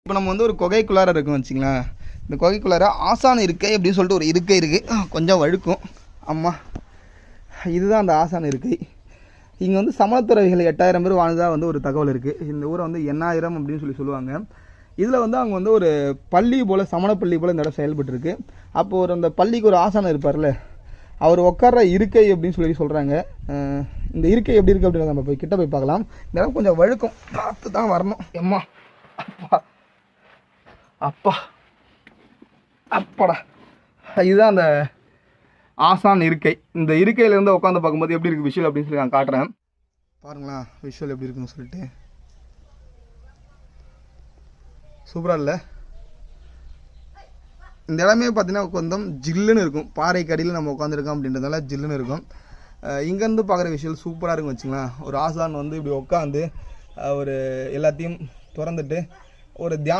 இப்போ நம்ம வந்து ஒரு குகைக்குள்ளார இருக்கும் வச்சுங்களேன். இந்த குகைக்குள்ளார ஆசான் இருக்கை அப்படின்னு சொல்லிட்டு ஒரு இருக்கை இருக்குது. கொஞ்சம் வழுக்கும். அம்மா, இதுதான் அந்த ஆசான் இருக்கை. இங்கே வந்து சமணத்துறவிகள் 8000 பேர் வாழ்ந்ததாக வந்து ஒரு தகவல் இருக்குது. இந்த ஊரை வந்து 8000 அப்படின்னு சொல்லுவாங்க. இதில் வந்து அவங்க வந்து ஒரு பள்ளி போல், சமணப்பள்ளி போல் இந்த இடம் செயல்பட்டுருக்கு. அப்போது ஒரு அந்த பள்ளிக்கு ஒரு ஆசானம் இருப்பார்ல, அவர் உட்கார்ற இருக்கை அப்படின்னு சொல்லி சொல்கிறாங்க. இந்த இருக்கை எப்படி இருக்குது அப்படின்றத நம்ம போய் கிட்ட போய் பார்க்கலாம். இந்த இடம் கொஞ்சம் வழுக்கும், பார்த்து தான் வரணும். எம்மா, அப்பா அப்பா அப்பாடா, இதுதான் அந்த ஆசான் இருக்கை. இந்த இருக்கையிலேருந்து உட்காந்து பார்க்கும்போது எப்படி இருக்குது விஷுவல் அப்படின்னு சொல்லி நான் காட்டுறேன். பாருங்களா விஷுவல் எப்படி இருக்குன்னு சொல்லிட்டு. சூப்பராக இல்லை? இந்த இடமே பார்த்தீங்கன்னா கொஞ்சம் ஜில்லுன்னு இருக்கும். பாறை கடியில் நம்ம உட்காந்துருக்கோம் அப்படின்றதால ஜில்லுன்னு இருக்கும். இங்கேருந்து பார்க்குற விஷயம் சூப்பராக இருக்கும் வச்சுங்களேன். ஒரு ஆசான் வந்து இப்படி உட்காந்து ஒரு எல்லாத்தையும் திறந்துட்டு ஒரு தியானம்